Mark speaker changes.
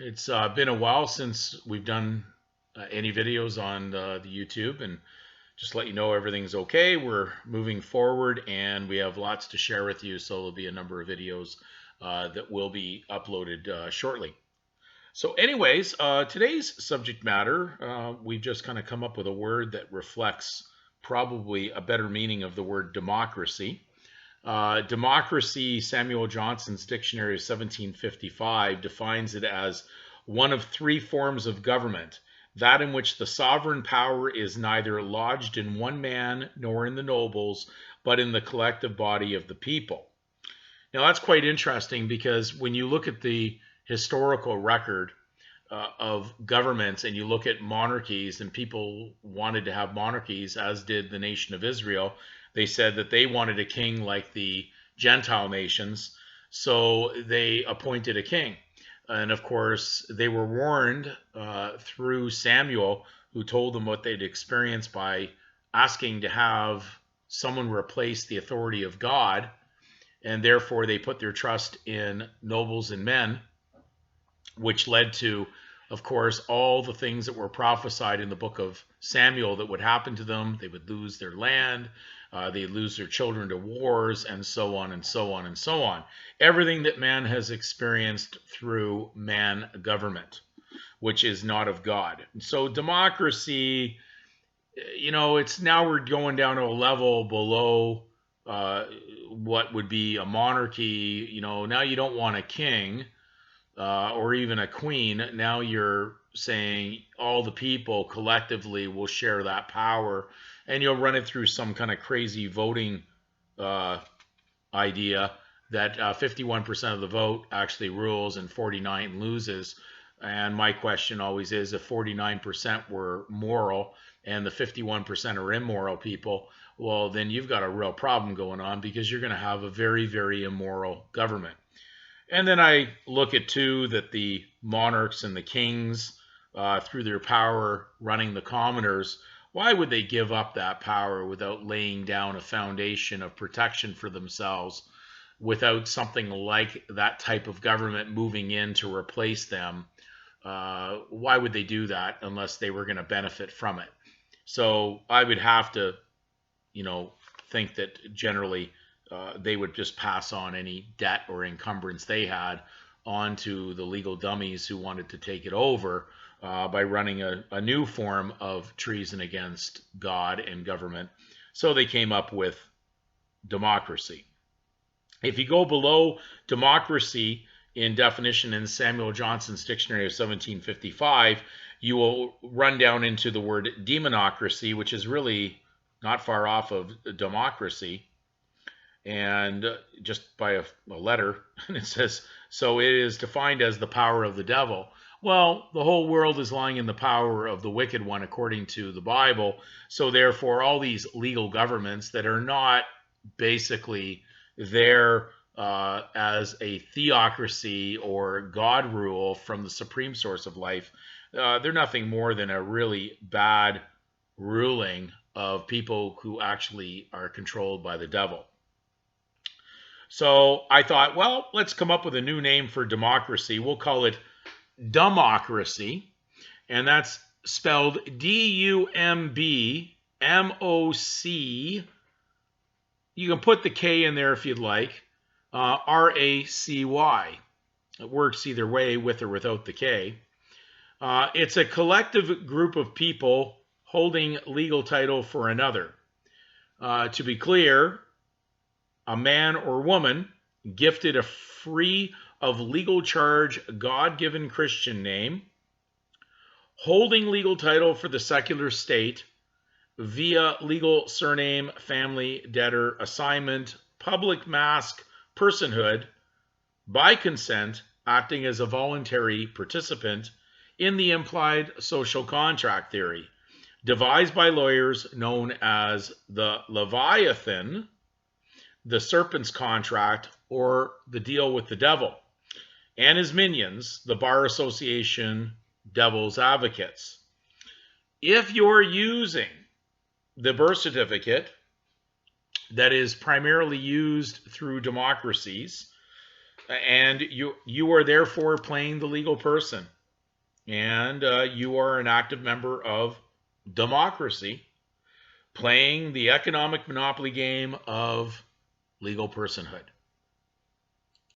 Speaker 1: It's been a while since we've done any videos on the YouTube, and just let you know everything's okay. We're moving forward and we have lots to share with you, so there'll be a number of videos that will be uploaded shortly. So anyways, today's subject matter, we've just kind of come up with a word that reflects probably a better meaning of the word democracy. Democracy, Samuel Johnson's Dictionary of 1755 defines it as one of three forms of government, that in which the sovereign power is neither lodged in one man nor in the nobles, but in the collective body of the people. Now that's quite interesting, because when you look at the historical record of governments and you look at monarchies, and people wanted to have monarchies, as did the nation of Israel. They said that they wanted a king like the Gentile nations, so they appointed a king. And of course, they were warned through Samuel, who told them what they'd experienced by asking to have someone replace the authority of God. And therefore, they put their trust in nobles and men, which led to, of course, all the things that were prophesied in the book of Samuel that would happen to them. They would lose their land, they'd lose their children to wars, and so on and so on and so on. Everything that man has experienced through man government, which is not of God. So democracy, it's now we're going down to a level below what would be a monarchy. Now you don't want a king or even a queen. Now you're saying all the people collectively will share that power, and you'll run it through some kind of crazy voting idea that 51% of the vote actually rules and 49 loses. And my question always is, if 49% were moral and the 51% are immoral people, well, then you've got a real problem going on, because you're going to have a very, very immoral government. And then I look at, too, that the monarchs and the kings, through their power running the commoners, why would they give up that power without laying down a foundation of protection for themselves, without something like that type of government moving in to replace them? Why would they do that unless they were going to benefit from it? So I would have to, think that generally they would just pass on any debt or encumbrance they had onto the legal dummies who wanted to take it over by running a new form of treason against God and government. So they came up with democracy. If you go below democracy in definition in Samuel Johnson's Dictionary of 1755, you will run down into the word demonocracy, which is really not far off of democracy, and just by a letter. And it says, so it is defined as the power of the devil. Well, the whole world is lying in the power of the wicked one, according to the Bible. So therefore, all these legal governments that are not basically there as a theocracy or God rule from the supreme source of life, they're nothing more than a really bad ruling of people who actually are controlled by the devil. So I thought, well, let's come up with a new name for democracy. We'll call it Dumbmockracy, and that's spelled D-U-M-B-M-O-C. You can put the K in there if you'd like. R-A-C-Y. It works either way, with or without the K. It's a collective group of people holding legal title for another. To be clear, a man or woman gifted a free of legal charge God-given Christian name, holding legal title for the secular state via legal surname, family, debtor, assignment, public mask, personhood, by consent, acting as a voluntary participant in the implied social contract theory, devised by lawyers known as the Leviathan, the serpent's contract, or the deal with the devil, and his minions, the Bar Association Devil's Advocates. If you're using the birth certificate that is primarily used through democracies, And you are therefore playing the legal person, and you are an active member of democracy, playing the economic monopoly game of legal personhood.